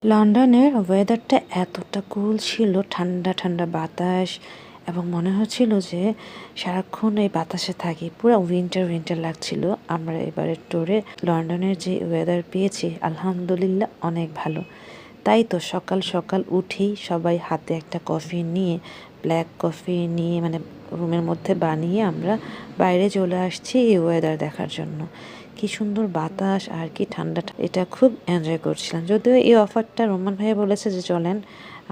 লন্ডনের ওয়েদারটা এতটা কুল ছিল, ঠান্ডা ঠান্ডা বাতাস, এবং মনে হচ্ছিল যে সারাক্ষণ এই বাতাসে থাকি, পুরো উইন্টার উইন্টার লাগছিল। আমরা এবারের ট্যুরে লন্ডনের যে ওয়েদার পেয়েছি আলহামদুলিল্লাহ অনেক ভালো। তাই তো সকাল সকাল উঠেই সবাই হাতে একটা কফি নিয়ে, ব্ল্যাক কফি নিয়ে মানে রুমের মধ্যে বানিয়ে আমরা বাইরে চলে আসছি এই ওয়েদার দেখার জন্য। কি সুন্দর বাতাস আর কি ঠান্ডা, এটা খুব এনজয় করছিলাম। যদিও এই অফারটা রোমান ভাইয়া বলেছে যে চলেন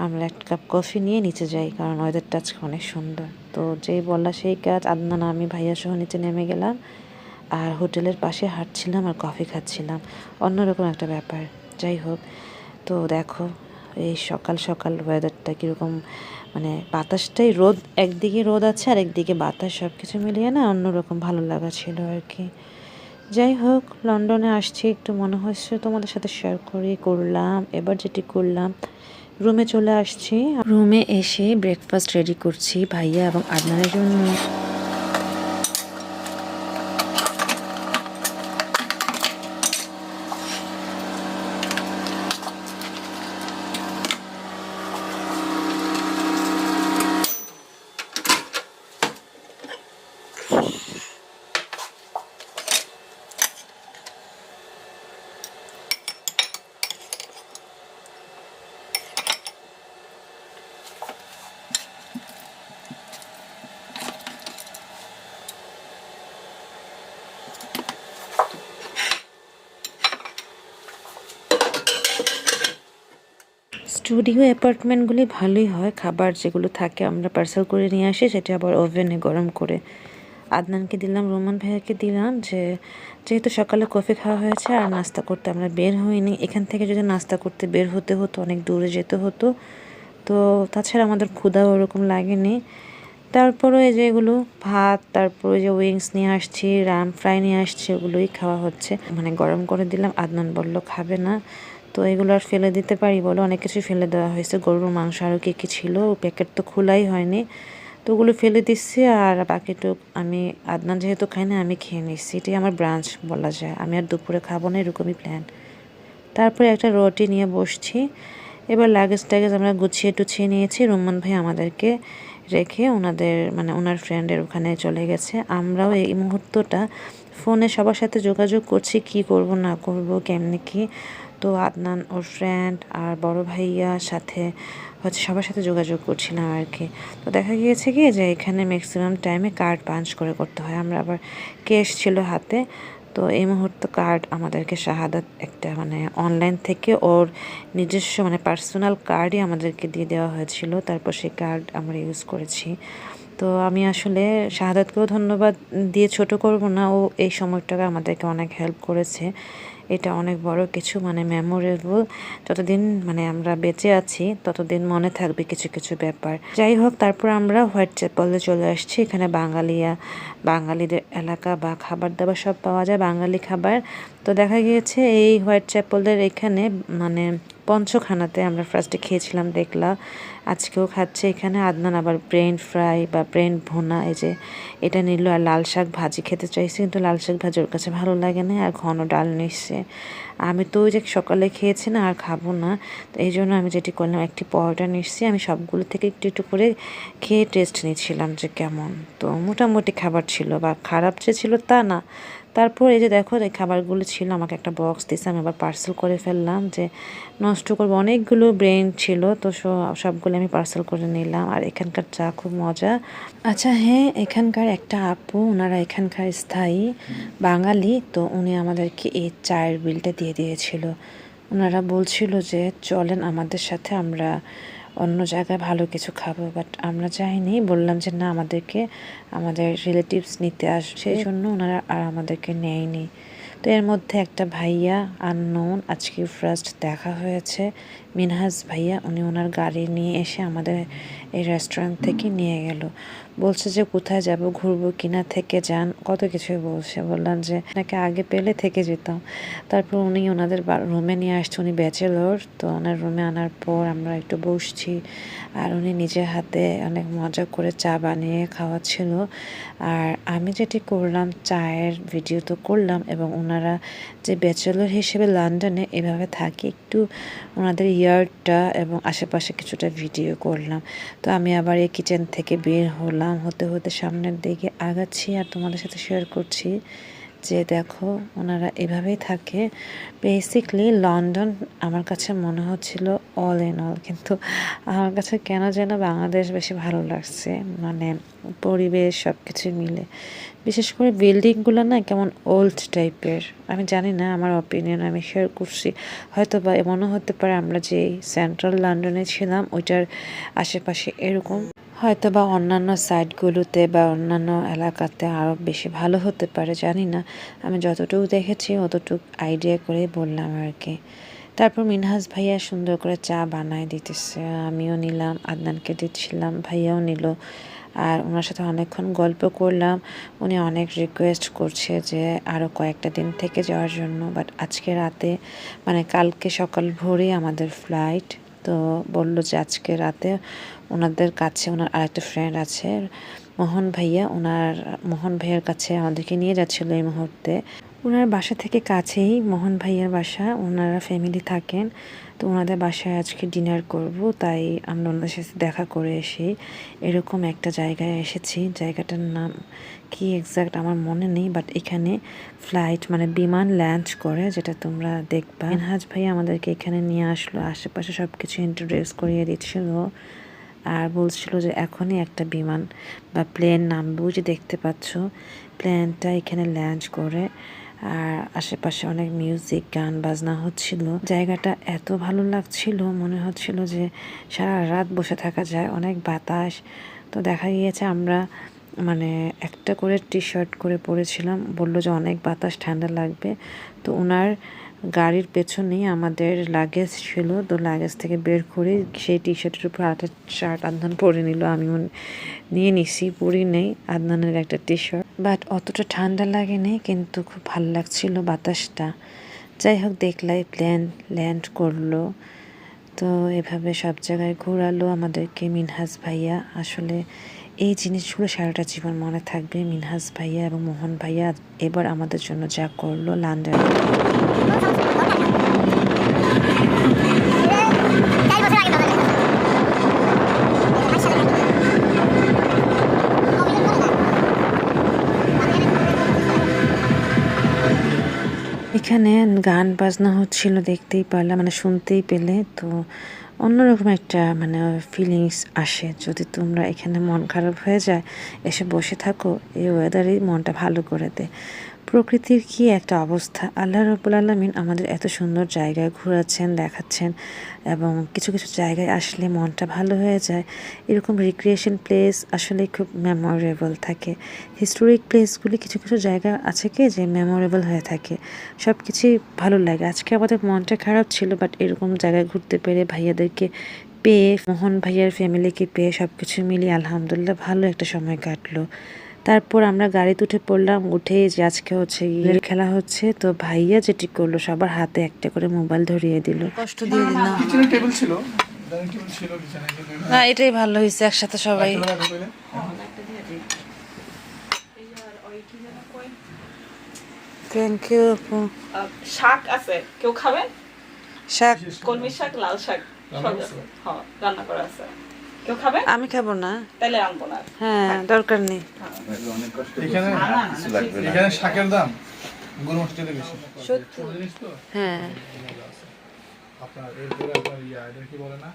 আমরা এক কাপ কফি নিয়ে নিচে যাই, কারণ ওয়েদারটা আজকে অনেক সুন্দর। তো যেই বললা সেই কাজ, আদনান আমি ভাইয়া সহ নিচে নেমে গেলাম আর হোটেলের পাশে হাঁটছিলাম আর কফি খাচ্ছিলাম। অন্যরকম একটা ব্যাপার। যাই হোক, তো দেখো এই সকাল সকাল ওয়েদারটা কীরকম, মানে বাতাসটাই রোদ, একদিকে রোদ আছে আর একদিকে বাতাস, সব কিছু মিলিয়ে না অন্যরকম ভালো লাগা ছিল আর কি। যাই হোক, লন্ডনে আসছি একটু মনে হচ্ছে তোমাদের সাথে শেয়ার করলাম। এবার যেটি করলাম, রুমে চলে আসছি। রুমে এসে ব্রেকফাস্ট রেডি করছি ভাইয়া এবং আদনানের জন্য। স্টুডিও অ্যাপার্টমেন্টগুলি ভালোই হয়, খাবার যেগুলো থাকে আমরা পার্সেল করে নিয়ে আসি, সেটা আবার ওভেনে গরম করে আদনানকে দিলাম, রোমান ভাইয়াকে দিলাম। যেহেতু সকালে কফি খাওয়া হয়েছে আর নাস্তা করতে আমরা বের হইনি, এখান থেকে যদি নাস্তা করতে বের হতে হতো অনেক দূরে যেতে হতো, তো তাছাড়া আমাদের ক্ষুধাও ওরকম লাগেনি। তারপরে এই যে এগুলো ভাত, তারপরে যে উইংস নিয়ে আসছি, রাম ফ্রাই নিয়ে আসছি, ওগুলোই খাওয়া হচ্ছে। মানে গরম করে দিলাম, আদনান বলল খাবে না, তো এগুলো আর ফেলে দিতে পারি বলে অনেক কিছু ফেলে দেওয়া হয়েছে। গরুর মাংস আরও কী কী ছিল, প্যাকেট তো খোলাই হয়নি, তো ওগুলো ফেলে দিচ্ছি। আর বাকিটুক আমি, আদনান যেহেতু খাই না, আমি খেয়ে নিচ্ছি। এটাই আমার ব্রাঞ্চ বলা যায়, আমি আর দুপুরে খাবো না, এরকমই প্ল্যান। তারপরে একটা রুটি নিয়ে বসছি। এবার লাগেজ টাগেজ আমরা গুছিয়ে টুছিয়ে নিয়েছি। রোমান ভাই আমাদেরকে রেখে ওনাদের মানে ওনার ফ্রেন্ডের ওখানে চলে গেছে। আমরাও এই মুহূর্তটা ফোনে সবার সাথে যোগাযোগ করছি, কি করব না করব কেমনে কি। তো আদনান ওর ফ্রেন্ড আর বড় ভাইয়া সাথে হচ্ছে সবার সাথে যোগাযোগ করছিলাম আর কি। তো দেখা গিয়েছে কি যে এখানে ম্যাক্সিমাম টাইমে কার্ড পাঞ্চ করে করতে হয়, আমরা আবার ক্যাশ ছিল হাতে। তো এই মুহূর্তে কার্ড আমাদেরকে শাহাদাত একটা মানে অনলাইন থেকে ওর নিজস্ব মানে পার্সোনাল কার্ডই আমাদেরকে দিয়ে দেওয়া হয়েছিল, তারপর সেই কার্ড আমরা ইউজ করেছি। তো আমি আসলে শাহাদাতকেও ধন্যবাদ দিয়ে ছোট করব না, ও এই সময়টাকে আমাদেরকে অনেক হেল্প করেছে। এটা অনেক বড় কিছু, মানে মেমোরেবল। যতদিন মানে আমরা বেঁচে আছি ততদিন মনে থাকবে কিছু কিছু ব্যাপার। যাই হোক, তারপর আমরা হোয়াইট চ্যাপেলে চলে আসছি। এখানে বাঙালিদের এলাকা বা খাবার দাবার সব পাওয়া যায়, বাঙালি খাবার। তো দেখা গিয়েছে এই হোয়াইট চ্যাপেলের এখানে মানে পঞ্চখানাতে আমরা ফার্স্টে খেয়েছিলাম, দেখলাম আজকেও খাচ্ছে এখানে। আদনান আবার ব্রেন ফ্রাই বা ব্রেন ভুনা এই যে এটা নিল, আর লাল শাক ভাজি খেতে চাইছে, কিন্তু লাল শাক ভাজি ওর কাছে ভালো লাগে না, আর ঘন ডাল নিচ্ছে। আমি তো ওই যে সকালে খেয়েছি না, আর খাবো না, তো এই জন্য আমি যেটি করলাম একটি পরোটা নিচ্ছি। আমি সবগুলো থেকে একটু একটু করে খেয়ে টেস্ট নিচ্ছিলাম যে কেমন। তো মোটামুটি খাবার ছিল, বা খারাপ যে ছিল তা না। তারপর এই যে দেখো এই খাবারগুলো ছিল, আমাকে একটা বক্স দিয়েছে, আমি আবার পার্সেল করে ফেললাম যে নষ্ট করবো। অনেকগুলো ব্রেন ছিল, তো সবগুলো আমি পার্সেল করে নিলাম। আর এখানকার চা খুব মজা। আচ্ছা হ্যাঁ, এখানকার একটা আপু, ওনারা এখানকার স্থায়ী বাঙালি, তো উনি আমাদেরকে এই চায়ের বিলটা দিয়ে দিয়েছিল। ওনারা বলছিল যে চলেন আমাদের সাথে, আমরা অন্য জায়গায় ভালো কিছু খাবো, বাট আমরা যাইনি। বললাম যে না, আমাদেরকে আমাদের রিলেটিভস নিতে আসবে, সেই জন্য ওনারা আর আমাদেরকে নেয়নি। তো এর মধ্যে একটা ভাইয়া আননোন, আজকে ফার্স্ট দেখা হয়েছে, মিনহাজ ভাইয়া, উনি ওনার গাড়ি নিয়ে এসে আমাদের এই রেস্টুরেন্ট থেকে নিয়ে গেল। বলছে যে কোথায় যাব, ঘুরবো কিনা, থেকে যান, কত কিছুই বলছে। বললাম যে আপনাকে আগে পেলে থেকে যেতাম। তারপর উনি ওনাদের রুমে নিয়ে আসছে, উনি ব্যাচেলর, তো ওনার রুমে আনার পর আমরা একটু বসছি, আর উনি নিজের হাতে অনেক মজা করে চা বানিয়ে খাওয়াচ্ছিল। আর আমি যেটি করলাম, চায়ের ভিডিও তো করলাম এবং ওনারা যে ব্যাচেলর হিসেবে লন্ডনে এভাবে থাকে, একটু ওনাদের ইয়ার্ডটা এবং আশেপাশে কিছুটা ভিডিও করলাম। তো আমি আবার এই কিচেন থেকে বের হলাম, হতে হতে সামনের দিকে আগাচ্ছি আর তোমাদের সাথে শেয়ার করছি যে দেখো ওনারা এভাবেই থাকে। বেসিকলি লন্ডন আমার কাছে মনে হচ্ছিল অল ইন অল, কিন্তু আমার কাছে কেন যেন বাংলাদেশ বেশি ভালো লাগছে, মানে পরিবেশ সব কিছু মিলে। বিশেষ করে বিল্ডিংগুলো না কেমন ওল্ড টাইপের, আমি জানি না, আমার অপিনিয়ন আমি শেয়ার করছি। হয়তো বা এমনও হতে পারে আমরা যে সেন্ট্রাল লন্ডনে ছিলাম ওইটার আশেপাশে এরকম, হয়তো বা অন্যান্য সাইটগুলোতে বা অন্যান্য এলাকাতে আরও বেশি ভালো হতে পারে, জানি না। আমি যতটুকু দেখেছি অতটুকু আইডিয়া করে বললাম আর কি। তারপর মিনহাজ ভাইয়া সুন্দর করে চা বানায় দিতেছে, আমিও নিলাম, আদনানকে দিচ্ছিলাম, ভাইয়াও নিল। আর ওনার সাথে অনেকক্ষণ গল্প করলাম। উনি অনেক রিকোয়েস্ট করছে যে আরও কয়েকটা দিন থেকে যাওয়ার জন্য, বাট আজকে রাতে মানে কালকে সকাল ভোরে আমাদের ফ্লাইট। তো বলল যে আজকে রাতে ওনাদের কাছে ওনার আরেকটা ফ্রেন্ড আছে মোহন ভাইয়া, মোহন ভাইয়ার কাছে আমাদেরকে নিয়ে যাচ্ছিলো এই মুহূর্তে। ওনার বাসা থেকে কাছেই মোহন ভাইয়ার বাসা, ওনারা ফ্যামিলি থাকেন। তো ওনাদের বাসায় আজকে ডিনার করব, তাই আমরা ওনাদের সাথে দেখা করে এসে এরকম একটা জায়গায় এসেছি। জায়গাটার নাম কি এক্সাক্ট আমার মনে নেই, বাট এখানে ফ্লাইট মানে বিমান ল্যান্ড করে, যেটা তোমরা দেখবা। মিনহাজ ভাই আমাদেরকে এখানে নিয়ে আসলো, আশেপাশে সব কিছু ইন্ট্রোডিউস করিয়ে দিচ্ছিল আর বলছিল যে এখনই একটা বিমান বা প্লেন নামবে, যে দেখতে পাচ্ছ প্লেনটা এখানে ল্যান্ড করে। আর আশেপাশে অনেক মিউজিক গান বাজনা হচ্ছিল। জায়গাটা এত ভালো লাগছিল, মনে হচ্ছিল যে সারা রাত বসে থাকা যায়, অনেক বাতাস। তো দেখা গিয়েছে আমরা মানে একটা করে টি শার্ট করে পরেছিলাম, বললো যে অনেক বাতাস, ঠান্ডা লাগবে। তো ওনার গাড়ির পেছনেই আমাদের লাগেজ ছিল, তো লাগেজ থেকে বের করে সেই টি শার্টের উপর আরেকটা শার্ট আদনান পরে নিল, আমিও নিয়ে নিছি, পরি নেই আদনানের একটা টি শার্ট। বাট অতটা ঠান্ডা লাগেনি, কিন্তু খুব ভালো লাগছিল বাতাসটা। যাই হোক, দেখলাই প্লেন ল্যান্ড করলো। তো এভাবে সব জায়গায় ঘোরালো আমাদেরকে মিনহাজ ভাইয়া। আসলে এই জিনিসগুলো সারাটা জীবন মনে থাকবে। মিনহাজ ভাইয়া এবং মোহন ভাইয়া এবার আমাদের জন্য যা করলো লন্ডনে। এখানে গান বাজনা হচ্ছিল, দেখতেই পারলাম, মানে শুনতেই পেলে। তো অন্যরকম একটা মানে ফিলিংস আসে যদি তোমরা এখানে মন খারাপ হয়ে যায় এসে বসে থাকো, এই ওয়েদারই মনটা ভালো করে দেয়। প্রকৃতির কি একটা অবস্থা! আল্লাহ রাব্বুল আলামিন আমাদের এত সুন্দর জায়গায় ঘোরাচ্ছেন, দেখাচ্ছেন, এবং কিছু কিছু জায়গায় আসলে মনটা ভালো হয়ে যায়। এরকম রিক্রিয়েশন প্লেস আসলে খুব মেমোরেবল থাকে। হিস্টোরিক প্লেসগুলি কিছু কিছু জায়গা আছে কি যে মেমোরেবল হয়ে থাকে, সব কিছুই ভালো লাগে। আজকে আমাদের মনটা খারাপ ছিল, বাট এরকম জায়গায় ঘুরতে পেরে, ভাইয়াদেরকে পেয়ে, মোহন ভাইয়ার ফ্যামিলিকে পেয়ে, সব কিছু মিলিয়ে আলহামদুলিল্লাহ ভালো একটা সময় কাটলো। তারপর আমরা গাড়িতে উঠে পড়লাম, উঠে যে আজকে হচ্ছে খেলা হচ্ছে। তো ভাইয়া যেটি করলো, সবার হাতে একটা করে মোবাইল ধরিয়ে দিল, কষ্ট দিয়ে দিলাম। টেবিল ছিল, না এটাই ভালো হয়েছে, একসাথে সবাই। থ্যাংক ইউ আপু। শাক আছে, কেউ খাবেন? শাক, কলমি শাক, লাল শাক সব আছে। হ্যাঁ, রান্না করা আছে। কেউ খাবেন? আমি খাবো না। তাহলে আনবো না। হ্যাঁ, দরকার নেই। এখানে শাকের দাম গরুমাংস থেকে বেশি। সত্যি? হ্যাঁ। আপনার এরপরে আপনার এটা কি বলে না?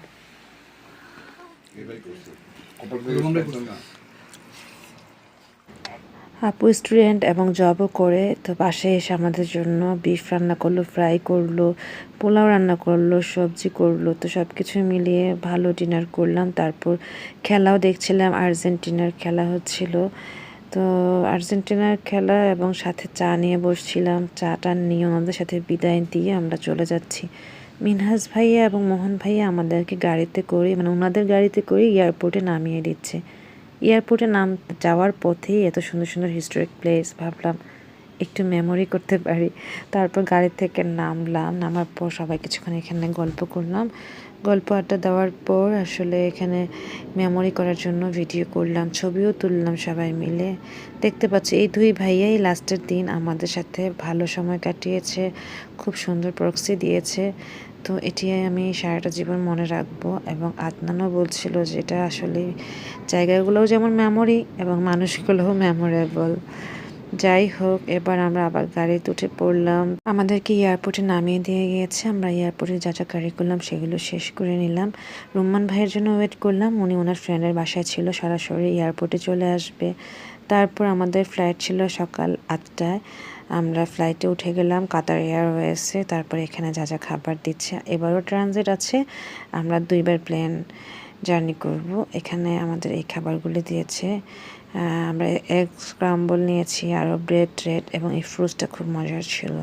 আপু স্টুডেন্ট এবং জবও করে, তো পাশে এসে আমাদের জন্য বিফ রান্না করলো, ফ্রাই করলো, পোলাও রান্না করলো, সবজি করলো। তো সব কিছু মিলিয়ে ভালো ডিনার করলাম। তারপর খেলাও দেখছিলাম, আর্জেন্টিনার খেলা হচ্ছিল। তো আর্জেন্টিনার খেলা এবং সাথে চা নিয়ে বসছিলাম, চাটা নিয়ে ওনাদের সাথে বিদায় দিয়ে আমরা চলে যাচ্ছি। মিনহাজ ভাইয়া এবং মোহন ভাইয়া আমাদেরকে গাড়িতে করে, মানে ওনাদের গাড়িতে করে এয়ারপোর্টে নামিয়ে দিচ্ছে। এয়ারপোর্টে যাওয়ার পথেই এত সুন্দর সুন্দর হিস্টোরিক প্লেস, ভাবলাম একটু মেমোরি করতে পারি। তারপর গাড়ি থেকে নামলাম, নামার পর সবাই কিছুক্ষণ এখানে গল্প করলাম। গল্প আড্ডা দেওয়ার পর আসলে এখানে মেমোরি করার জন্য ভিডিও করলাম, ছবিও তুললাম সবাই মিলে। দেখতে পাচ্ছি এই দুই ভাইয়াই লাস্টের দিন আমাদের সাথে ভালো সময় কাটিয়েছে, খুব সুন্দর প্রক্সি দিয়েছে। তো এটি আমি সারাটা জীবন মনে রাখবো। এবং আদনানও বলছিল যে এটা আসলে জায়গাগুলোও যেমন মেমোরি এবং মানুষগুলোও মেমোরেবল। যাই হোক, এবার আমরা আবার গাড়িতে উঠে পড়লাম। আমাদেরকে এয়ারপোর্টে নামিয়ে দিয়ে গিয়েছে। আমরা এয়ারপোর্টে যা যা কারিকুলাম সেগুলো শেষ করে নিলাম। রুম্মান ভাইয়ের জন্য ওয়েট করলাম, উনি ওনার ফ্রেন্ডের বাসায় ছিল, সরাসরি এয়ারপোর্টে চলে আসবে। তারপর আমাদের ফ্লাইট ছিল সকাল 8টায়। আমরা ফ্লাইটে উঠে গেলাম কাতার এয়ারওয়েজে। তারপর এখানে যা যা খাবার দিচ্ছে, এবারও ট্রানজিট আছে, আমরা 2বার প্লেন জার্নি করব। এখানে আমাদের এই খাবারগুলো দিয়েছে। আমরা এগ স্ক্রাম্বল নিয়েছি, আরও ব্রেড ট্রেড, এবং এই ফ্রুটসটা খুব মজার ছিল।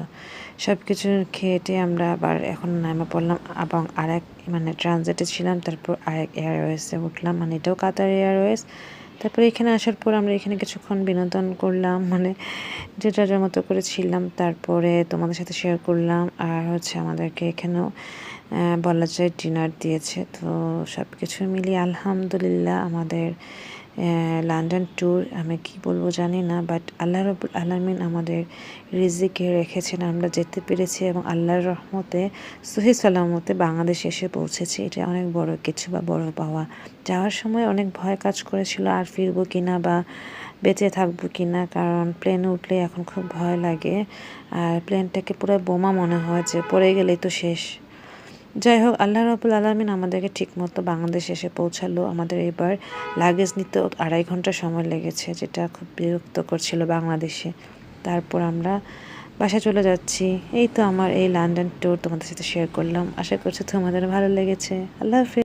সব কিছু খেয়েটে আমরা আবার এখন নেমে পড়লাম এবং আরেক ট্রানজিটে ছিলাম। তারপর আরেক এয়ারওয়েজে উঠলাম, এটাও কাতার এয়ারওয়েজ। তারপরে এখানে আসার পর আমরা এখানে কিছুক্ষণ বিনোদন করলাম, যে যার মতো করে ছিলাম। তারপরে তোমাদের সাথে শেয়ার করলাম। আর আমাদেরকে এখানেও বলা যায় ডিনার দিয়েছে। তো সব কিছু মিলিয়ে আলহামদুলিল্লাহ আমাদের লন্ডন ট্যুর, আমি কি বলবো জানি না, বাট আল্লাহ রাব্বুল আলামিন আমাদের রিজিকে রেখেছেন, আমরা যেতে পেরেছি এবং আল্লাহর রহমতে সহি সালামতে বাংলাদেশে এসে পৌঁছেছি। এটা অনেক বড় কিছু বা বড় পাওয়া। যাওয়ার সময় অনেক ভয় কাজ করেছিল, আর ফিরবো কিনা বা বেঁচে থাকবো কিনা, কারণ প্লেনে উঠলে এখন খুব ভয় লাগে। আর প্লেনটাকে পুরো বোমা মনে হয়, যে পড়ে গেলেই তো শেষ। যাই হোক, আল্লাহ রাব্বুল আলামিন আমাদেরকে ঠিকমতো বাংলাদেশে এসে পৌঁছালো। আমাদের এবার লাগেজ নিতে 2.5 ঘন্টা সময় লেগেছে, যেটা খুব বিরক্তকর ছিল বাংলাদেশে। তারপর আমরা বাসায় চলে যাচ্ছি। এই তো আমার এই লন্ডন ট্যুর তোমাদের সাথে শেয়ার করলাম। আশা করছি তোমাদের ভালো লেগেছে। আল্লাহ হাফেজ।